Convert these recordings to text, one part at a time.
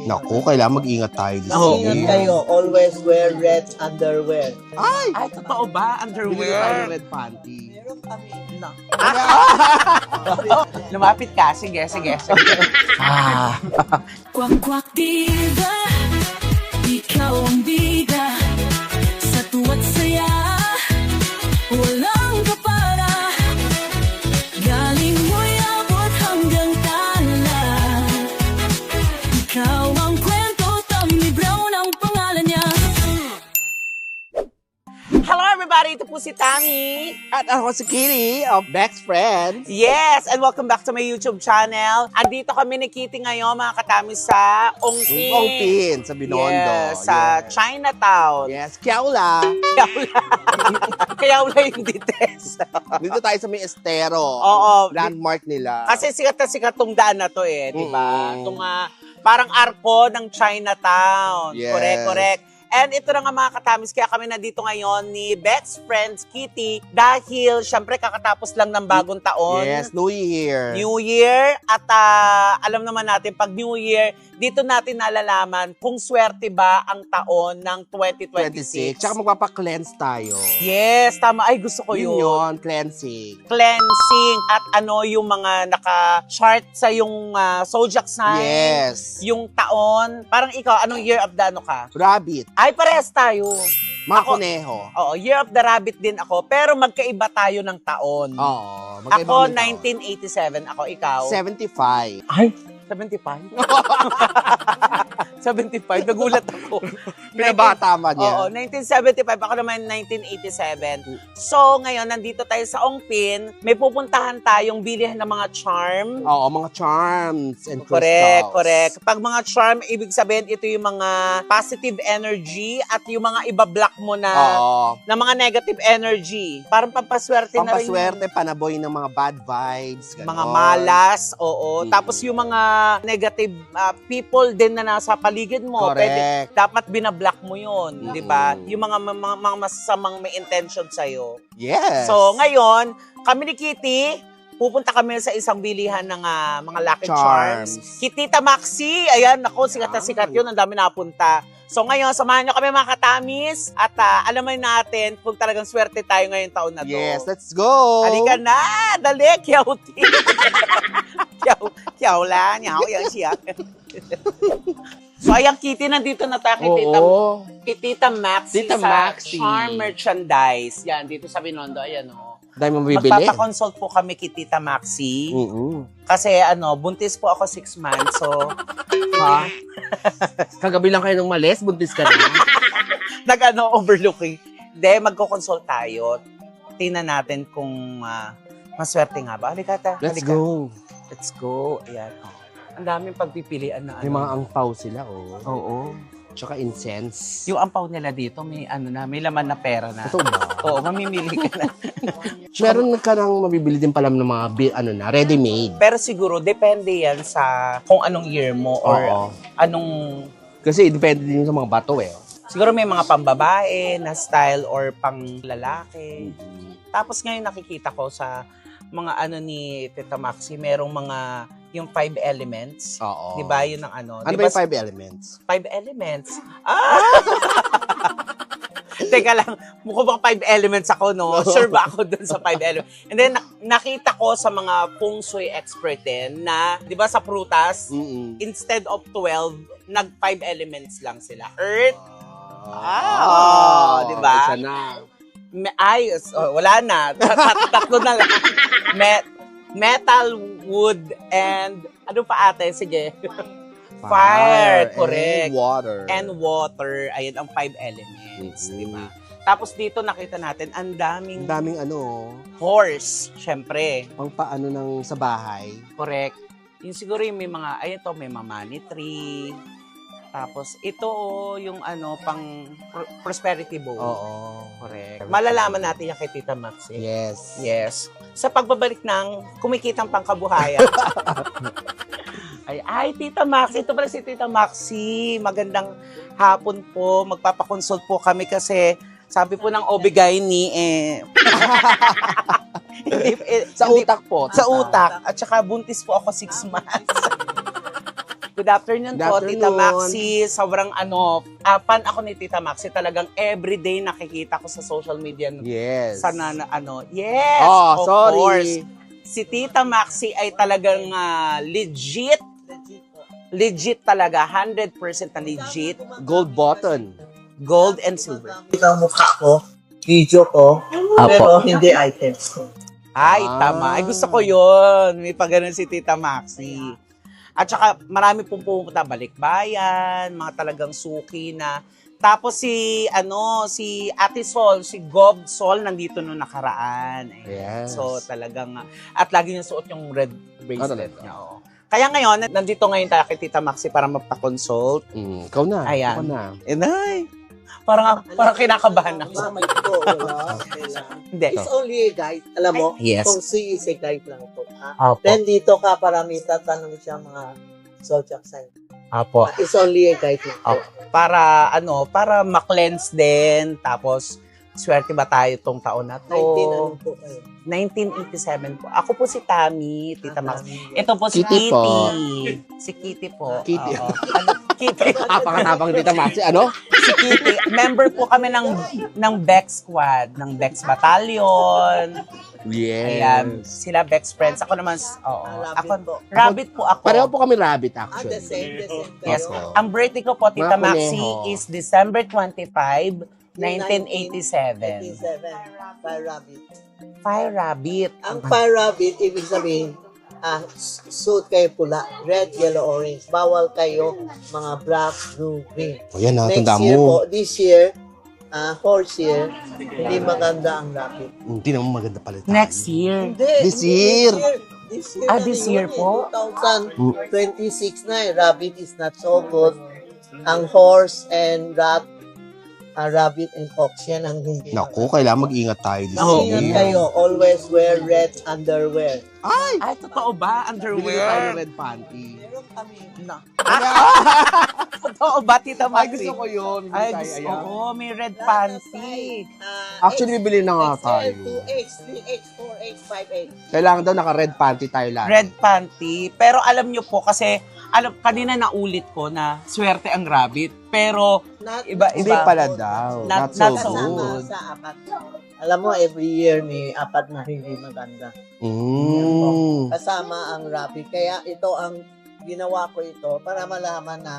Naku, kailangan mag-ingat tayo this Ingat year. kayo. Always wear red underwear. Ay! Totoo ba? Bili ko tayo ng Underwear? red panty. Meron kami. No. Lumapit ka. Sige, sige. Kwak-kwak diva, ikaw ang bida. Sa tuwa't saya, walang kapara. Galing mo'y abot hanggang tanla. Ikaw ang kwento, Tommy Brown ang pangalan niya. Hello everybody! Ito po si Tammy. At ako si Kitty of Best Friends. Yes! And welcome back to my YouTube channel. Andito kami ni Kitty ngayon, mga katami, sa Ongpin. Ongpin, sa Binondo. Yes, sa Chinatown. Yes, Kiaula. Kaya wala yung details. Dito tayo sa may estero. Oo. Landmark nila. Kasi sikat na sikat tong daan na to eh, di ba? Mm. Itong parang arko ng Chinatown. Yes. Correct, correct. And ito na nga mga katamis, kaya kami nandito ngayon ni Best Friends Kitty dahil syempre kakatapos lang ng bagong taon. Yes, New Year. New Year at alam naman natin pag New Year, dito natin nalalaman kung swerte ba ang taon ng 2026. 26. Tsaka magpapa-cleanse tayo. Yes, tama. Ay, gusto ko Yun yun. yun, cleansing. Cleansing at ano yung mga naka-chart sa yung zodiac sign. Yes. Yung taon. Parang ikaw, anong year of the ano ka? Rabbit. Ay, parehas tayo. Mga Ako- kuneho. Oo, year of the rabbit din ako, pero magkaiba tayo ng taon. Oo. Ako, magkaiba kami tao. 1987. Ako, ikaw. 75. Ay, 75? 75? Nagulat ako. Pinabata man Oo, yan. 1975. Ako naman 1987. So, ngayon, nandito tayo sa Ongpin. May pupuntahan tayong bilihan ng mga charm. Oo, mga charms and Correct, crystals. correct. Pag mga charm, ibig sabihin, ito yung mga positive energy at yung mga ibablock mo na mga negative energy. Parang pampaswerte na rin. Pampaswerte, panaboy ng mga bad vibes. Ganon. Mga malas, oo. Mm. Tapos yung mga negative people din na nasa paligid mo, Correct. dapat binablock mo yun, Mm. di ba? Yung mga masasamang may intention sa'yo. Yes. So, ngayon, kami ni Kitty, pupunta kami sa isang bilihan ng mga Lucky Charms. Charms. Kitita Maxi, ayan, ako, sikat na sikat yun, ang dami napunta. So ngayon, samahan nyo kami mga katamis at alamin natin kung talagang swerte tayo ngayong taon na to. Yes, let's go. Halika na! Dali, Kiyauti! Kiyaw lang, yaw, yaw siya. So, ayan, Kitty, nandito na tayo kay Tita Maxi Tita sa Maxi. Charm Merchandise. Yan, dito sa Binondo, ayan o. Dahil mo bibili. Magpapakonsult po kami kay Tita Maxi. Kasi, buntis po ako 6 months, so... Ha? Kagabi lang kayo nung malis, buntis ka na. Overlooking. Hindi, magkoconsult tayo. Tingnan natin kung maswerte nga ba. Halika, ta. Let's Halika. go. Let's go. Ayan. Oh. Ang daming pagpipilian na May mga angpaw sila, oh. Oo. Tsaka incense. Yung ampaw nila dito, may may laman na pera na. Ito ba? Oo, mamimili ka na. Meron ka nang mabibili din pala ng mga ready-made. Pero siguro, depende yan sa kung anong year mo or Oo. anong... Kasi depende din sa mga bato, eh. Siguro may mga pambabae na style or pang lalaki. Tapos ngayon nakikita ko sa mga ni Tita Maxi, merong mga yung 5 elements. Oo. Di ba? Yun ang Ano Di ba ba yung 5 elements? 5 elements. Teka lang, mukhang bang 5 elements ako, no? Sure ba ako dun sa 5 elements? And then, nakita ko sa mga feng shui expert din na, di ba sa prutas, instead of 12, nag-5 elements lang sila. Earth, di ba? Isa na. Wala na. Tatlo na lang. Metal, wood, and ano pa ate? Sige. Fire, correct. And water. And water. Ayan ang 5 elements, Mhm. di ba? Tapos dito nakita natin, ang daming Ang daming horse, syempre. pang paano ng sa bahay. Correct. Yung siguro yung may mga, ayun to, may mga money tree. Tapos ito yung pang prosperity bowl. Oo. Correct. Malalaman natin yan kay Tita Maxi. Yes. Yes. Sa pagbabalik ng kumikitang pangkabuhayan. Ay, Tita Maxi. Ito pala si Tita Maxi. Magandang hapon po. Magpapakonsult po kami kasi sabi po ng OB-GYN Sa utak po. Sa utak. At saka buntis po ako 6 months. Good afternoon Good po, afternoon. Tita Maxi. Sobrang fan ako ni Tita Maxi. Talagang everyday nakikita ko sa social media. Yes. Sana na yes, Oh, of sorry. course. Si Tita Maxi ay talagang legit talaga, 100% na legit. Gold button. Gold and silver. Ito ang mukha ko, video ko, pero hindi items ko. Ay, tama. Ay, gusto ko yun. May pagganon si Tita Maxi. At saka, marami pong pumunta, balikbayan, mga talagang suki na. Tapos si Ate Sol, si Gob Sol, nandito nung nakaraan. Yes. So, talagang, at lagi niya suot yung red bracelet talaga? niya. Oo. Kaya ngayon, nandito ngayon tayo kay Tita Maxi para magpa-consult. Ikaw na. Ayan. Ikaw na. Inay, parang kinakabahan ako. Mamay ko, wala. Hindi. It's only a guide. Alam mo, Yes. kung si is a guide lang po. Ha? Apo. Then dito ka para may tatanong siya mga zodiac sign. Apo. It's only a guide lang po. Para ma-cleanse din, tapos swerte ba tayo tong taon na to? 19 ano po kayo? 1987 po. Ako po si Tammy, Tita Max. Ito po si Kitty Kitty. po. Si Kitty po. Kitty. Oo. Kitty. Kapang-kapang Tita Maxi. Ano? Si Kitty. Member po kami ng Bex Squad, ng Bex Battalion. Yes. Ayan. Sila Bex Friends. Ako naman, oo. Rabbit po. Rabbit po ako. Pareho po kami rabbit The actually. same Yes. kayo. Ang birthday ko po, Tita Mga Maxi, kuneho. is December 25, 1987. 87. Fire rabbit. Fire Rabbit. Ang fire rabbit, ibig sabihin, suit kayo pula, red, yellow, orange. Bawal kayo mga black, blue, green. O yan na, Next tanda year po, mo. this year, horse year, hindi maganda ang rabbit. Hindi naman maganda pala. Next year. Hindi. This hindi year. This year. Ah, na this ngayon year po? 2026 na eh. Rabbit is not so good. Ang horse and rabbit and ox yan ang hindi. Naku, kailangan mag-ingat tayo this Oo. Ingat year. kayo. Always wear red underwear. Ay! Ay, totoo ba? Bili tayo ng Underwear? red panty. Meron kami. Totoo ba, Tita Ay, Maxi? gusto ko yun. Ay, Bisaya gusto yan. ko. May red panty. Actually, bibili na nga tayo. 2X, 3X, 4X, 5X. Kailangan daw naka-red panty tayo lahat. Red panty. Pero alam nyo po, kasi kanina naulit ko na swerte ang rabbit. Pero Iba- Hindi pala daw. Not Not, so so good. Sa apat. Alam mo, every year may apat na hindi maganda. Kasama ang rabbit. Kaya ito ang ginawa ko ito para malaman na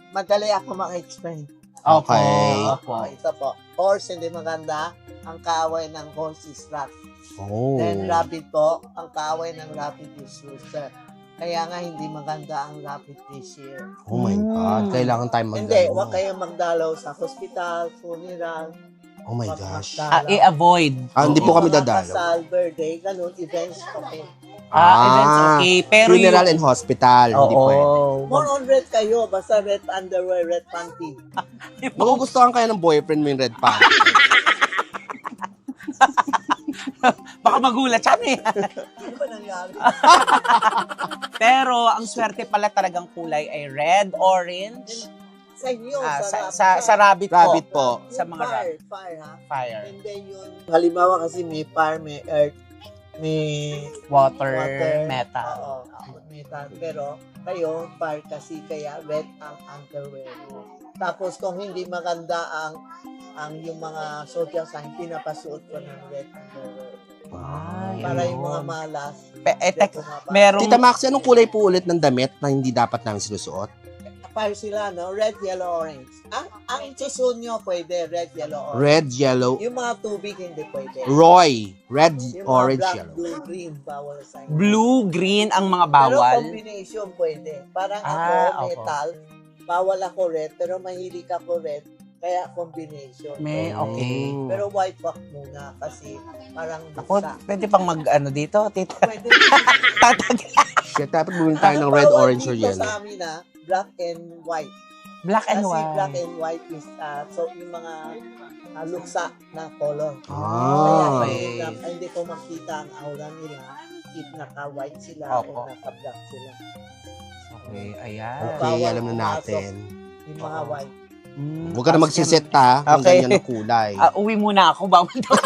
madali ako maka-explain. Okay. Opo. Ito po. Horse hindi maganda. Ang kaaway ng horse is rat. Oh. Then rabbit po, ang kaaway ng rabbit is rooster. Kaya nga hindi maganda ang rabbit this year. Oh my God. Kailangan tayo Hindi, mag-ano. huwag kayong magdalaw sa hospital, funeral. Oh my gosh. I-avoid. Hindi po kami Mga dadalaw. kasal, birthday, ganun, events, okay. Events, okay. Pero Funeral and hospital. Hindi pwede. More on red kayo, basta red underwear, red panty. Magugustuhan kaya ng boyfriend mo yung red panty. Baka magulat siya eh. Ano ba nangyari? Pero ang swerte pala talagang kulay ay red, orange. Sa inyo, Sa rabbit, Rabbit po. po. Sa mga rabbit. fire, ha? Fire. And then yun, halimbawa kasi may fire, may earth, may Water, water, metal. Oo, metal. Pero kayo, fire kasi kaya red ang underwear mo. Tapos kung hindi maganda ang yung mga social sign, pinapasuot ko ng red underwear. Ay, Para yung ayun. mga malas. Merong Tita Maxi, anong kulay po ulit ng damit na hindi dapat namin sinusuot? Fire sila, no? Red, yellow, orange. Ang susunod nyo pwede, red, yellow, orange. Red, yellow, Yung mga tubig, hindi pwede. Roy. Red, Yung mga orange, black, yellow. blue, green, bawal sa inyo. blue, green ang mga Pero bawal. combination pwede. Parang Ah, ako, opo. metal, bawal ako red, pero mahilig ako red, kaya combination. May, okay. Pero white walk muna kasi parang Ako, buksa. pwede pang mag-ano dito, tita. Pwede. Tatag. Shit, dapat bumili tayo ng red, Bawal orange, or dito yellow. sa amin black and white. Black and Kasi black white. and white is so yung mga luksa na color. Ah. Kaya hindi ko makita ang aura nila if naka-white sila Opo. o naka-black sila. Okay, ayan. Okay, alam na natin. Yung mga white. Huwag ka na magsiset ha, kung Okay. ganyan ang kulay. Uwi muna ako, bawal daw.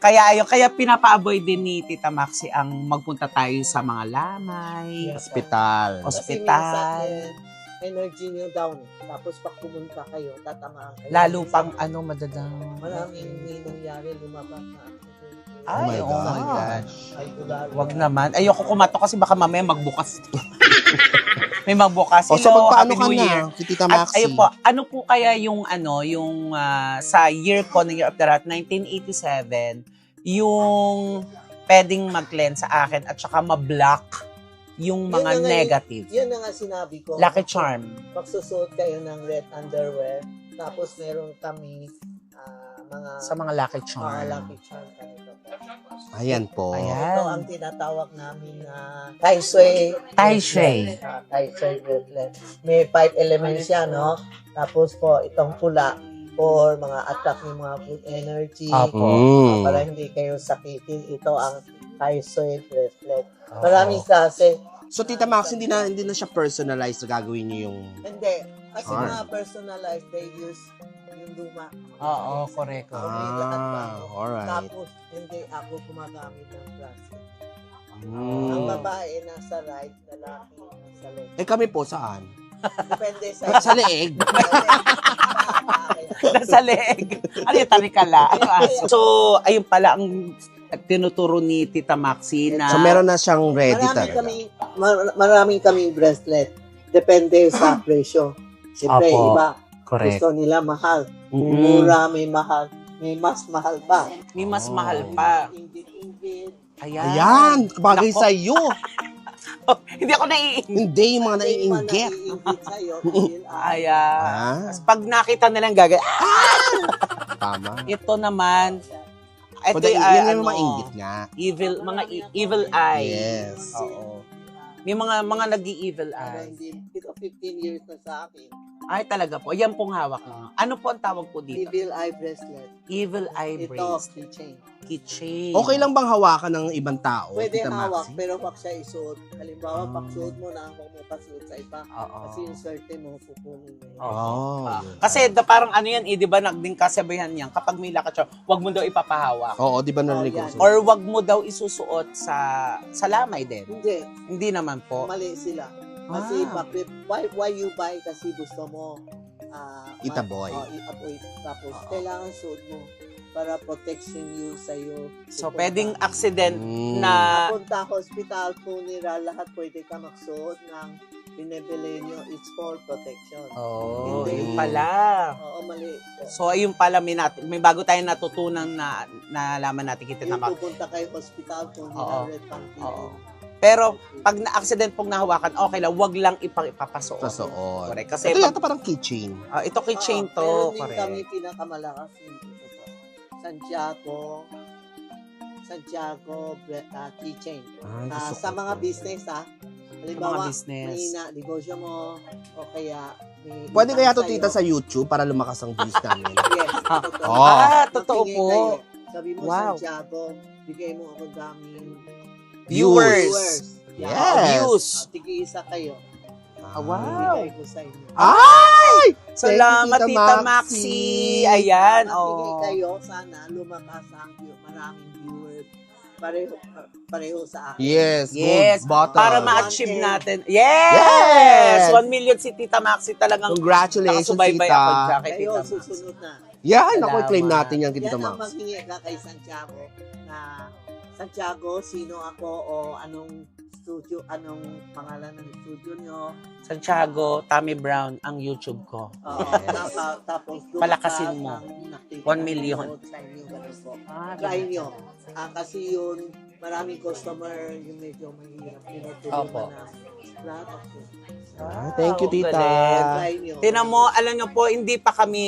Kaya pinapa-avoid din ni Tita Maxi ang magpunta tayo sa mga lamay, Hospital. Kasi minsan, ospital. energy niyo down. Tapos pag pumunta kayo, tatamaan kayo. Lalo pang madadang. Maraming may nangyari, lumabas na accident. Ay, Oh my God. Ay, tulad. Wag naman. Ayoko kumato kasi baka mamaya magbukas. May magbukas. O, so Hello, magpaano Happy ka New Year. na, si Tita At Maxi? ayun po, ano po kaya yung sa year ko, ng Year of the Rat, 1987, yung pwedeng mag-cleanse sa akin at saka ma-block yung mga Yun na nga negative. Yun na nga sinabi ko. Lucky Charm. Magsusuot kayo ng red underwear. Tapos meron kami mga Sa mga Lucky mga Charm. lucky charm. Ganito. Ayan po. Ayan. Ito ang tinatawag namin na Tai Sui. Tai Sui. Tai Sui bracelet. May 5 elements yan, no? Tapos po, itong pula for mga attack ng mga good energy. Apo. Para hindi kayo sakitin. Ito ang Tai Sui bracelet. Maraming klase. So, Tita Maxi, hindi na siya personalized na gagawin niyo yung... Hindi. Kasi Alright. mga personalized, they use yung luma. Oo, correct. Alright. Tapos, hindi ako gumagamit ng plastic. Mm. Ang babae nasa right, lalaki nasa left. Eh, kami po, saan? Depende sa... Sa leeg. Nasa leeg. Ano yung tarikala? So, ayun pala ang tinuturo ni Tita Maxi na... So, meron na siyang ready talaga. Maraming kaming bracelet. Depende sa presyo. Siyempre, Apo. iba. Correct. Gusto nila mahal. Mm-mm. Mura, may mahal. May mas mahal pa. May mas mahal pa. Ingit-ingit. Ayan. Ayan, bagay Nako. sa'yo. Hindi ako naiingit. Hindi yung mga Hindi man naiinggit. naiingit sa'yo. Dahil, Ayan. Ah, Tapos pag nakita nilang gagawin, tama. ito naman, ito Pwede, yung yan yung mga inggit nga. evil eye. Yes. Oo. May mga nag-i-evil Meron eye. din. Ito 15 years na sa akin. Ay, talaga po. Yan pong hawak nyo. Ano po ang tawag po dito? Evil eye bracelet. Evil eye Ito, bracelet. keychain. Keychain. Okay lang bang hawakan ng ibang tao, Pwede Tita hawak, Maxi? pero pag siya isuot, halimbawa, pag suot mo na, huwag mo pasuot sa iba. Oo. Kasi yung swerte mo, kukunin mo yun. Oh. Kasi parang ano yan, di ba nagding kasabihan yan, kapag may lakad siya, wag mo daw ipapahawak. Oo, di ba narinig ko? yan. Or wag mo daw isusuot sa lamay din. Hindi, Hindi naman po. mali sila. Kasi Ah. why you buy? Kasi gusto mo Itaboy. itaboy. Tapos kailangan suot mo para protection you sa'yo. So, pwedeng accident Mm. na... Punta hospital, funeral, lahat pwede ka magsuot ng binibili nyo. It's for protection. Oh, Hindi. yun pala. Oo, mali. So, ayun pala, may bago tayong natutunan na nalaman natin kita Yung na pupunta kayo hospital, Oo. funeral, red panty. Oo. Pero, pag na-accident pong nahawakan, okay lang, wag lang ipapasuot. Pasuot. Correct. Kasi, Ito yata parang keychain. ito keychain to. Meron din Correct. kami pinakamalakas yung ito po. Santiago keychain. Gusto Sa ko mga to. business halimbawa, Mga business. may negosyo mo, o kaya may Pwede kaya to, sa'yo. tita, sa YouTube para lumakas ang views namin. Yes, totoo. Oh. Totoo Matingin po. kayo. Sabi mo, Wow. Santiago, bigay mo ako daming Viewers. Yes. Views. Tigi-isa kayo. Wow. Bigay ko sa inyo. Ay! Salamat, Thank you, Tita Tita Maxi. Maxi. Ayan. Matigay Oh. kayo, sana lumakas ang maraming viewers. Pareho sa akin. Yes. Yes. Gold bottom. Para 1M. ma-achieve natin. Yes! Yes! 1 million si Tita Maxi talagang Congratulations, nakasubaybay tita. ako dyan kay Kayo, Tita Maxi. susunod na. Yan, ako Salamat. claim natin yan, Tita Yan ang Max. maghingi ka kay Santiago na Santiago, sino ako o anong studio, anong pangalan ng studio nyo. Santiago, Tommy Brown, ang YouTube ko. Tapos Palakasin mo. 1 million. Sa inyo, ganun po. Ah, Try nyo. Kasi yun, maraming customer yung medyo mahirap. Opo. Tinutulungan na lahat of it. Thank you, tita. galing. Try nyo. Tinan mo, alam nyo po, hindi pa kami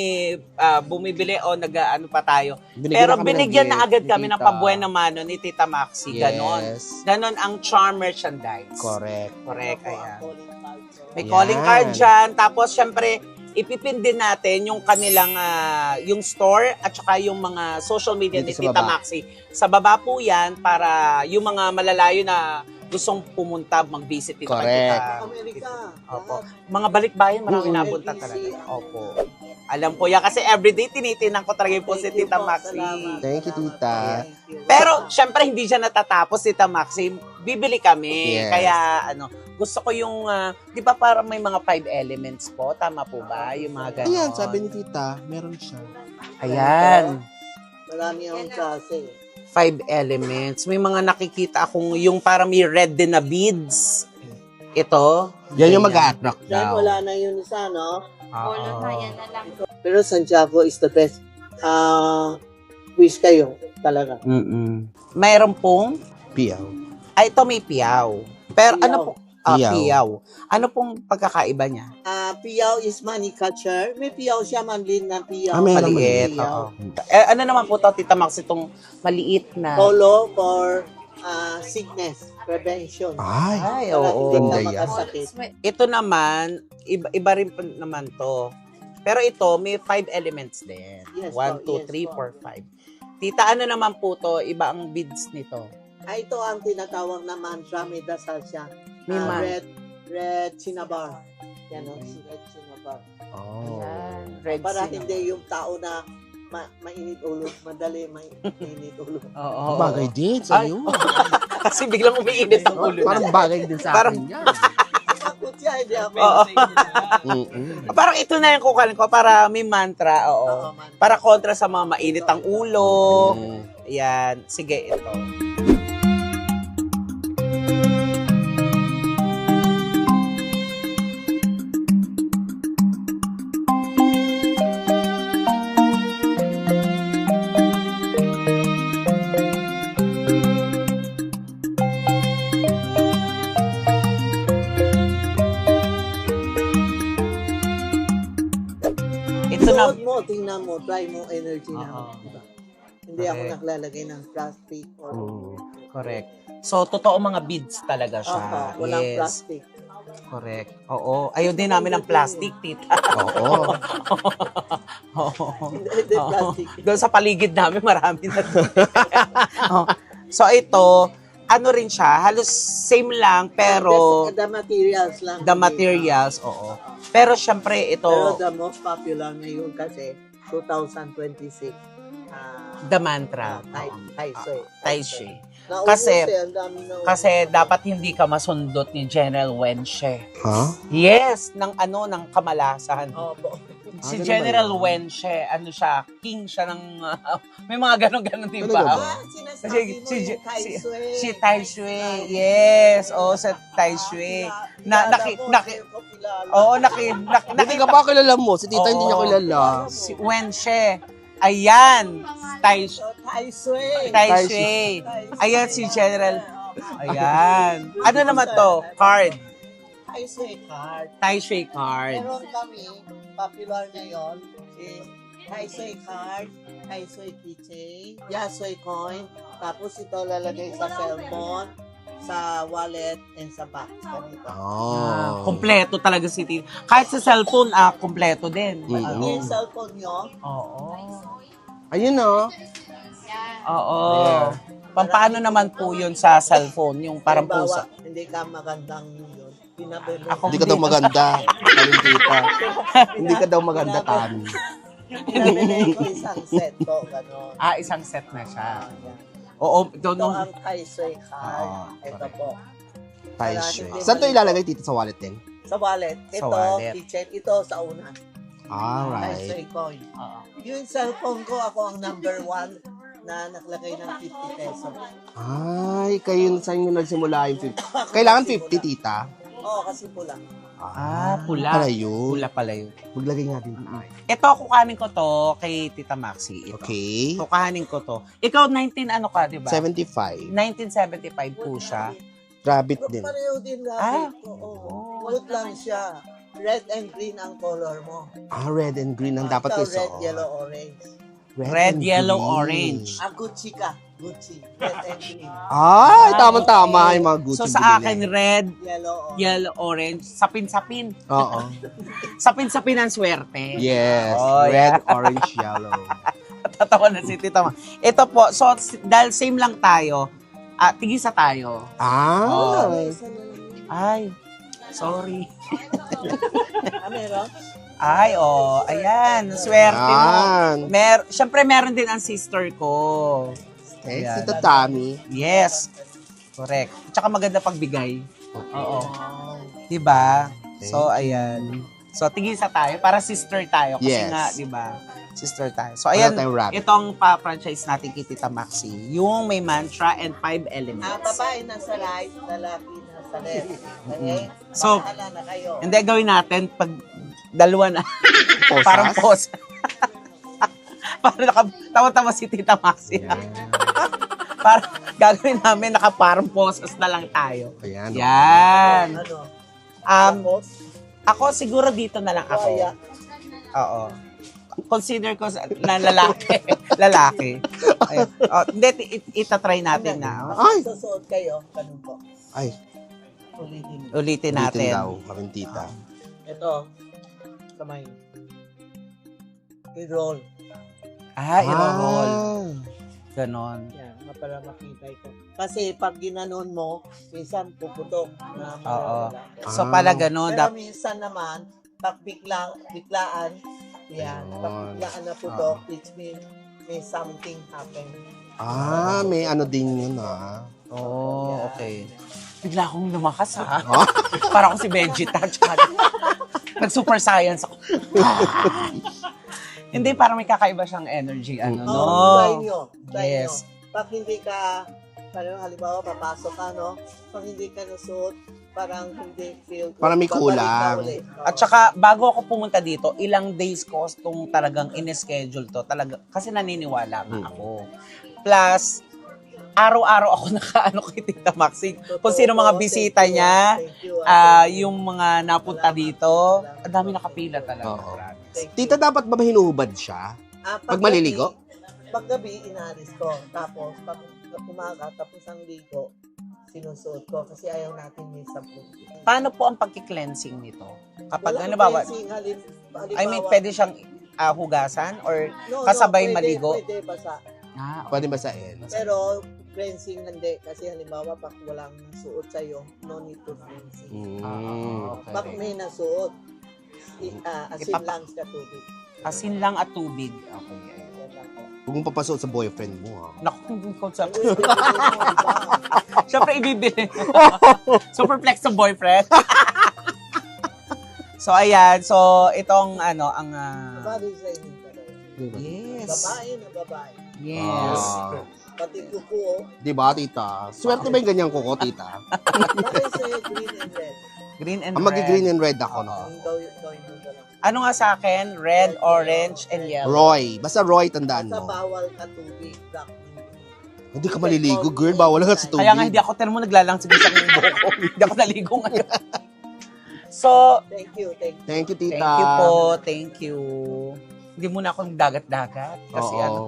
bumibili o nag-ano pa tayo. na Pero kami ng binigyan na gift agad ni kami ng tita. pabuena mano ni Tita Maxi. Ganon. Yes. Ganon ang charm merchandise. Correct. Correct, Opo, ayan. ang calling card ko. May Yan. calling card dyan. Tapos, syempre, ipipin din natin yung kanilang, yung store at saka yung mga social media Dito ni sa Tita baba. Maxi. Sa baba po yan para yung mga malalayo na gustong pumunta, mag-visit dito kay Correct. Tita. Amerika. Opo. lahat. Mga balikbayan, maraming Mm. napunta LBC, talaga. Opo. Alam ko yan kasi everyday tinitinan ko talaga yung post ni Thank you Tita po, Maxi. salamat. Thank you, Tita. Thank you. Pero syempre hindi siya natatapos, Tita Maxi. Bibili kami. Yes. Kaya gusto ko yung, di ba parang may mga 5 elements po? Tama po ba? Yung mga ganon. Ayan, sabi ni Tita, meron siya. Ayan. Marami akong klase. 5 elements. May mga nakikita akong yung parang may red din na beads. Ito. Yan yung mag-a-attract Dahil daw. wala na yun isa, no? Polo na yan na lang. Pero Santiago is the best. Wish kayo, talaga. Mayroon pong, Piyaw. ito may piyaw. Pero Piyaw. ano po? Piyaw. Piyaw. Ano pong pagkakaiba niya? Piyaw is money catcher. May piyaw siya, manlin na piyaw. Ah, meron Maliit. Piyaw. Oo. Ano naman po to, Tita Max, itong maliit na... Polo for sickness, prevention. Ay, Ay, Para oo. hindi ka Ganda yan. makasakit. Ito naman, iba rin po naman to. Pero ito, may 5 elements din. Yes 1, po, 2, yes 3, po. 4, 5. Tita, ano naman po to? Iba ang beads nito. Ito ang tinatawag na mantra, may dasal siya. May man- Red cinnabar. Yan o, red cinnabar. Oh. Red Para cinnamon. hindi yung tao na mainit ulo, madali mainit ulo. Oo. Bagay din sa'yo. Kasi biglang umiinit ang ulo. Parang bagay din sa Parang- akin yan. Ako siya, hindi ako. Oo. Mm-mm. Parang ito na yung kukunin ko para may mantra. Oo. Oo, man. Para kontra sa mga mainit ang ulo. Mm. Yan. Sige, ito. Ito na. Suot mo, tingnan mo, try mo energy na. Oo. Diba? Hindi ako Correct. naglalagay ng plastic or Correct. So, totoo mga beads talaga siya. walang Yes. plastic. Correct. Oo. Ayaw din namin ng plastic, tita. Oo. Oo. Hindi Oo. plastic. Doon sa paligid namin, marami na. Oo. So, ito, ano rin siya, halos same lang, pero The materials lang. the materials, oo. Pero syempre, ito, Pero the most popular ngayon kasi 2026. the mantra. Tai Sui. Tai Chi. Naubos Kasi- ang dami na Kasi dapat hindi ka masundot ni General Wenche. Ha? Yes, ng kamalasan. Opo. Si ganun ba General yun? Wenche, ano siya, king siya ng, may mga ganon-ganon, di Talaga ba? ba? Sinasabi mo Si- yung Tai si- Sui. Si Tai Sui, yes, sa Tai Sui. Oo, Hindi ka pa kilala mo. Si Tita hindi niya Oo. kilala. Si Wenche. Ayan, Tai Tai Sui. Tai Sui. Ayan si General. Ayan. Ano naman to? Card. Tai Sui card. Tai Sui card. Meron kami, popular ngayon, is Tai Sui card, Tai Sui keychain, Yasui coin, tapos ito lalagay sa cellphone, sa wallet, and sa box. Ganito. Oh. Kompleto talaga si Tita. Kahit sa cellphone, kompleto din. Pag yung cellphone nyo, Oo. Ayun o. Oo. Paano naman po yun sa cellphone? Yung parang halimbawa, pusa. hindi ka magandang yun. Pinabili. Ako Hindi ka daw maganda. Ayun, Tita. Hindi ka daw maganda, Tami. Pinabili ko isang set to, gano'n. Isang set na siya. Yan. Oo, Ito no. ang Tai Sui card. Oo, Ito po. Tai Wala, Sui. hindi Saan to mali- ilalagay, Tita? Sa wallet din? Sa wallet. Ito, wallet. keychain. Ito sa una. Tai Alright. Sui coin. Oo. Yung cellphone ko, ako ang number 1 na naglagay ng 50 pesos. Ay, kayo sa inyo nagsimula yung 50. Kailangan 50, Tita. Oo, kasi pula. Pula. Pala yun. Pula pala yun. Maglagay nga din. Ito, kukanin ko to kay Tita Maxi. Ito. Okay. Kukanin ko to. Ikaw, 19 ano ka, di ba? 75. 1975 po siya. Rabbit din. Pareho din Ah. rabbit ko. Oo. Wood lang siya. Red and green ang color mo. Red and green ang dapat ko Ikaw, red, isuot. yellow, orange. Red, and yellow, green. orange. Gucci ka. Gucci. Red and green. Ay, tamang-tama yung mga Gucci. So sa akin, binili. red, Yellow, orange. yellow, orange. Sapin-sapin. Oo. Sapin-sapin ang swerte. Yes. Oh, Red, orange, yellow. Tatawa na si Tita Ma. Ito po, so dahil same lang tayo, tigisa tayo. Ah. Ay, sorry. Meron? Ay, oh, ayan, swerte mo. Yan. Siyempre, meron din ang sister ko. Eh, Ayan. si Tatami. Yes. Correct. Tsaka maganda pagbigay. Oo. Diba? So, ayan. So, tigisa tayo para sister tayo. Kasi Yes. nga, diba? Sister tayo. So, ayan, Wala tayong rabbit. itong pa-franchise natin kay Tita Maxi. Yung may mantra and 5 elements. Babae nasa right, lalaki nasa left. Okay? So, Bahala na kayo. hindi, gawin natin pag dalawa na. Posas? Parang pose. Parang tawa-tawa si Tita Maxi. Parang gagawin namin parang poses na lang tayo. Ayan. Yan. Ano? Um, ako siguro dito na lang ako. Kaya, Oo. Consider ko na lalaki. Lalaki. Ayun. Oh, hindi, itatry natin na. Ay! susuot kayo, ganun po. Ay, Ulitin. Ulitin ulitin natin. daw, aking tita. Ito, kamay. I-roll. I-roll. Ganon. Yan, para makita ito. Kasi pag ginanon mo, minsan puputok na mawawala. So pala ganon. Pero minsan naman, pag biglaan, yan, pag Ayun. biglaan na putok, it means may something happen. May ano din yun ah. Oh, okay. Bigla akong lumakas ha. Ah? Para ako si Vegeta. Nag-super science ako. Hindi, parang may kakaiba siyang energy. Ano, no? Try nyo. Yes. Pag hindi ka, parang halimbawa, papasok ka, no? Pag hindi ka nasuot, parang hindi feel. Parang may babalik ka kulang. ulit. Oo. At saka, bago ako pumunta dito, ilang days ko itong talagang in-schedule to. Talaga, kasi naniniwala nga ako. Plus, araw-araw ako nakaano kay Tita Maxi. Kung sino mga bisita niya, yung mga napunta dito, ang dami nakapila talaga. Oo. Grabe. Tita, dapat ba hinuhubad siya? Pag maliligo? Pag gabi, inalis ko. Tapos, pag umaga, tapos ang ligo, sinusuot ko. Kasi ayaw natin may sabon. Paano po ang pagki-cleansing nito? Kapag Walang halimbawa, cleansing, I mean, pwede siyang hugasan or No, kasabay pwede, maligo? Pwede basa. Pwede ba sa end? Pero, cleansing hindi. Kasi halimbawa, pag walang nasuot sa'yo, no need to cleansing. Okay. Pag may nasuot, asin lang sa tubig. Asin lang at tubig. Okay. Yan lang po. Huwag mong papasuot sa boyfriend mo ha. Naku, hindi ko sa... Siyempre, ibibili. Super flex ng boyfriend. So, ayan. So, itong ano, ang... Babae sa inyo talaga. Yes. Babae na babae. Yes. Ah. Pati kuko, Di ba, tita? Swerte ba yung ganyan kuko, tita? bakit sa green and red? Green and Ang red. magi-green and red ako, no? Ang gawin mo na lang. Ano nga sa akin? Red, orange, and yellow. Roy. Basta Roy, tandaan Basta mo. bawal ka tubig, black. Hindi ka maliligo, girl. Bawal ka sa tubig. Kaya nga hindi ako, tinan mo, naglalangsig sa aking buhok. Hindi ako naligo ngayon. So, Thank you, thank you. Thank you, tita. thank you po. Thank you. Hindi muna akong dagat-dagat. Kasi Oo. ano,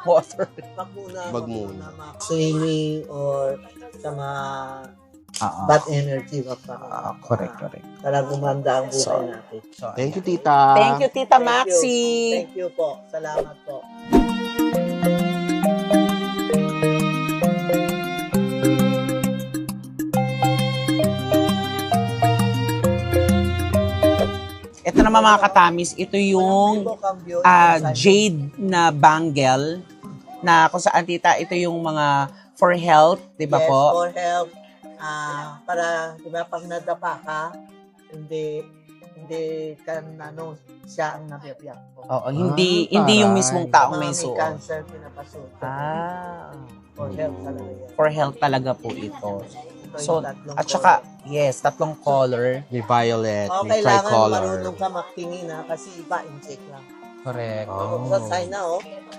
water. Wag Wag muna. muna. Swimming or sa mga bad energy. Wag pa. Correct. Para gumanda ang buhay So, natin. So, Thank you, tita. Thank you, Tita Thank you. Maxi. Thank you po. Salamat po. Ito naman mga katamis, ito yung jade na bangle na kung saan tita, ito yung mga for health, di ba yes, po? for help. Para, di ba, pag nadapa ka, hindi ka, siya ang nabibiyak po. Oo, hindi yung taray. mismong taong may Mga suot. cancer, pinapasuot. For For help talaga yan. health talaga po ito. Ito So, yung tatlong at saka, color. yes, tatlong color. May violet, may Kailangan tricolor. marunong ka magtingin kasi iba inject lang. Correct. Oh. Sa China,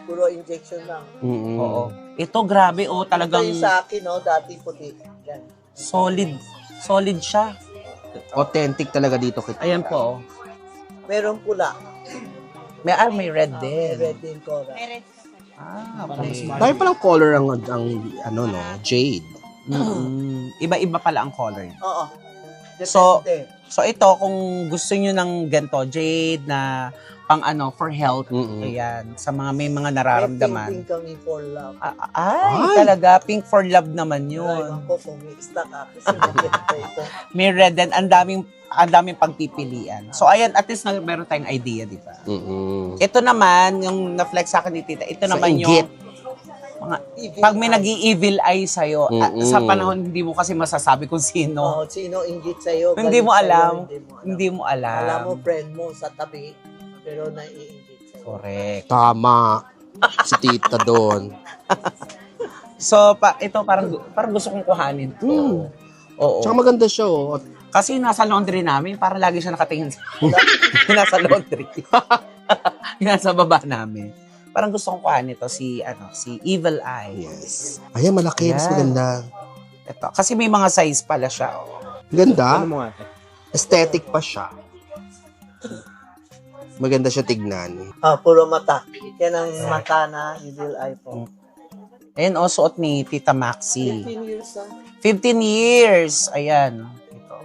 puro injection lang. Mm-mm. Oo. Ito, grabe, talagang Ito yung sa akin, dati puti. Yan. solid. Solid siya. Authentic talaga dito kita. Ayan po. Merong pula. May red din. Red din ko. Meron Okay. Dahil palang color ang ano no, jade. Iba-iba pala ang color. Oo. So, Depende. So ito, kung gusto nyo ng ganito, jade na pang ano, for health. Mm-mm. Ayan, sa mga may mga May nararamdaman. pink kami for love. Ay, talaga, pink for love naman yun. Ewan ko kung mixed na ka kasi maganda ito. May red and ang daming pagpipilian. So ayan, at least meron tayong idea, di ba? Mm-mm. Ito naman, yung na-flex sa akin ni Tita, ito Sa naman inggit. yung mga, pag may nag-i-evil eye sa'yo, at Mm-mm. sa panahon hindi mo kasi masasabi kung sino. Oh, sino inggit sa'yo? Hindi galit mo sa'yo, alam. Hindi mo alam. Hindi mo alam. Alam mo, friend mo sa tabi, pero naiinggit sa'yo. Correct. Tama. Si tita doon. So, ito parang gusto kong kuhanin to. Mm. Oo. Tsaka maganda siya, oh. Kasi nasa laundry namin, parang lagi siya nakatingin sa nasa laundry. Yung nasa baba namin. Parang gusto kong kuhanin ito si Evil Eye. Yes. Ayan, malaki. Mas Ayan. maganda. Ito. Kasi may mga size pala siya. Oh. Ganda. Aesthetic pa siya. Maganda siya tignan. Ah, puro mata. Yan ang mata na evil eye po. Ayan, suot ni Tita Maxi. 15 years ah. 15 years. Ayan. Ito.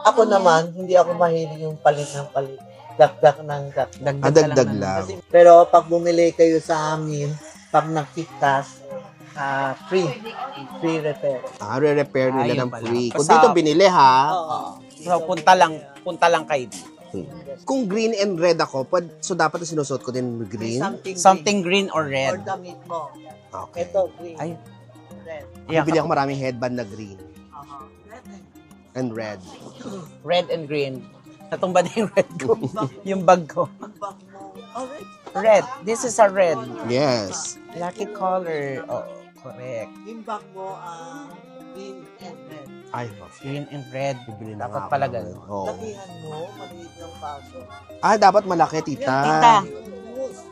Ako naman, hindi ako mahilig yung palit ng palit. Dagdag ng dagdag. Dagdag lang. Pero pag bumili kayo sa amin, pag nagkikas, free. Free repair. Re-repair nila Ayun ng pala. free. Kung Basta- dito binili, ha? Oo. So, punta lang kayo dito. Kung green and red ako, so dapat na sinusuot ko din green? Something green or Or red. damit mo. Okay. Ito, green. Ay, Red. yan. Bibili ako maraming headband na green Aha. Red. and red. Red and green. Natumba na yung red ko. Yung bag ko. Yung bag mo. Oh, red. Red. This is a red. Yes. Lucky color. Oh, correct. Yung bag mo, green and red. Ay, Green and red. bibili na Dapat nga pala ako. ganun. Oo. Lakihan mo, maliit ng paso. Dapat malaki, tita. Tita.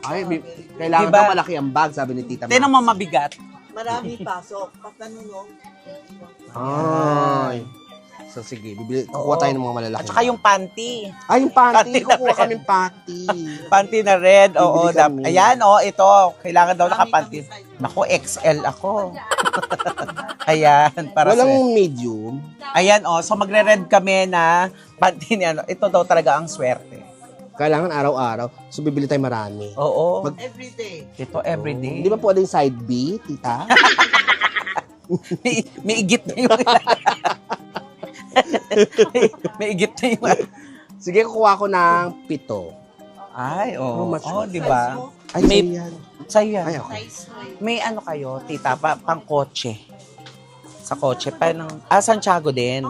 Ay, kailangan Diba? daw malaki ang bag, sabi ni tita. Tignan mo mabigat. Marami pasok. Patanong Ay. So, sige. Kukuha Oo. tayo ng mga malalaki. At saka yung panty. Yung panty. Panty na Kukuha red. kaming panty. Panty na red. Oo. Bibili kami. Ayan, ito. Kailangan daw nakapanty. Naku, XL ako. Ayan. Para sa... Walang medium. Ayan, so magre-red kami na panty ni ano. Ito daw talaga ang swerte. Kailangan araw-araw. So, bibili tayo marami. Oo. everyday. Ito everyday. Hindi ba pwedeng side B, tita? may igit na yung may igit na yung Sige, kukuha ko ng 7. ay, How much? di ba? Ay, May- sa'yo yan. Sa'yo yan. Ay, okay. May ano kayo, tita, pang kotse. Sa kotse, Santiago din.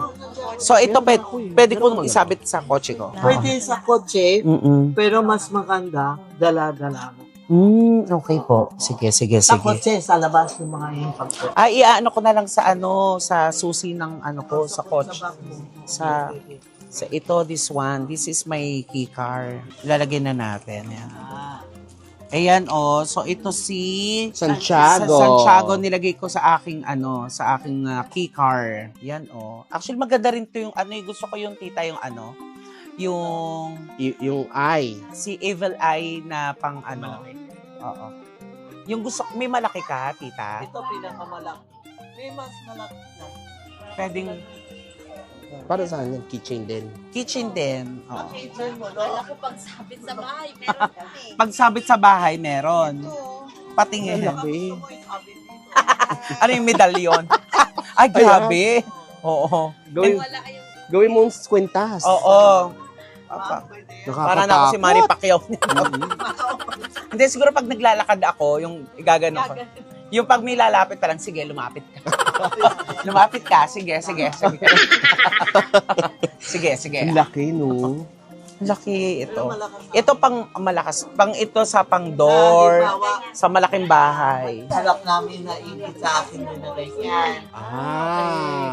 So, ito, pwede kong isabit sa kotse ko. Pwede sa kotse, Mm-mm. pero mas maganda, dala-dala mo. Okay po. Sige. Sa kotse, sa labas yung mga yung pagkotse. Ay, iaano ko na lang sa sa susi ng ko, sa kotse. Sa ito, this one. This is my key car. Ilalagay na natin. Ayan. Ayan, so ito si Santiago. Sa Santiago nilagay ko sa aking key car. Yan, Actually, maganda rin to yung yung gusto ko yung tita yung yung Yung eye. si Evil Eye na pang Oo. Yung gusto, may malaki ka, tita? Ito pinakamalaki. May mas malaki na. Pwedeng Para saan yan? Keychain din. kitchen din. Oo. Kitchen mo, no? Wala ko pagsabit sa bahay. Meron kami. Pagsabit sa bahay, meron. Patingin. Laki. Ano yung medalyon? Ay, grabe. Oo. Gawin, Wala kayong gawin mong kwintas. Oo. Apa. Para na ako si Manny Pacquiao. Mm-hmm. Hindi, siguro pag naglalakad ako, yung igagano ko. Yung pag may lalapit pa lang, sige, lumapit ka. Lumapit ka, sige. Sige. Ang laki, no? Laki ito. malakas. Ito pang malakas. Pang ito sa pang door, Halimbawa, sa malaking bahay. harap namin naingit sa akin yun na ganyan.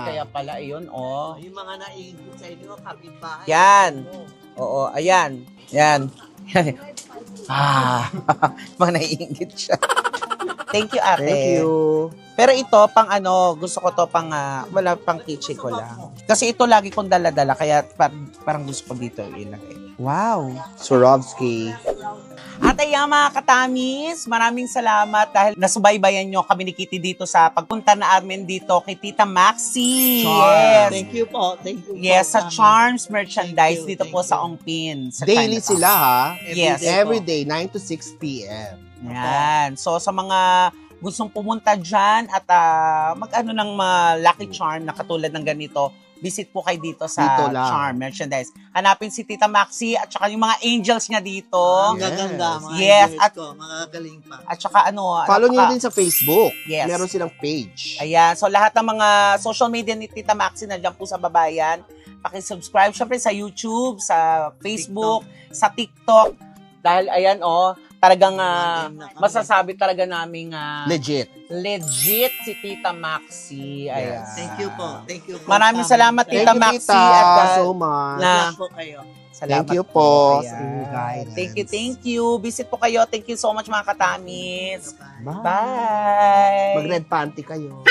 Kaya pala yun, Yung mga naingit sa inyo, kapitbahay. Yan. Oo, ayan. Yan. Mga naiingit siya. Thank you, ate. Thank you. Pero ito, pang gusto ko to pang, wala pang kitchen ko lang. Kasi ito lagi kong dala-dala, kaya parang gusto ko dito ilagay. Wow. Swarovski. At ayan mga katamis, maraming salamat dahil nasubaybayan nyo kami ni Kitty dito sa pagpunta na amin dito kay Tita Maxi. Yes. Thank you po. Thank you po. Yes, sa Charms Merchandise Thank you, dito thank po sa you. Ongpin. Sa Daily Chinatown. sila ha. Yes. Every day, 9 to 6 p.m. Yan. So sa mga gustong pumunta dyan at mag-ano ng Lucky Charm na katulad ng ganito, visit po kayo dito sa Dito lang. Charm Merchandise. Hanapin si Tita Maxi at saka yung mga angels niya dito. Ang gaganda, mga Yes, yes, at- ko. Makakagaling pa. At saka ano, Follow niyo napaka- din sa Facebook. Yes. Meron silang page. Ayan. So, lahat ng mga social media ni Tita Maxi nandiyan po sa babayan. Pakisubscribe syempre sa YouTube, sa Facebook, sa TikTok. Dahil ayan, talagang masasabi talaga naming Legit. legit si Tita Maxi. Ayan. Yes. Thank you po. Thank you po. Maraming salamat, Thank Tita you, Maxi. Tita, At, so much. na- po kayo. salamat Thank you po Ayan. sa inyong guidance. Thank you. Visit po kayo. Thank you so much mga katamis. Bye. Bye. Mag-red panty kayo.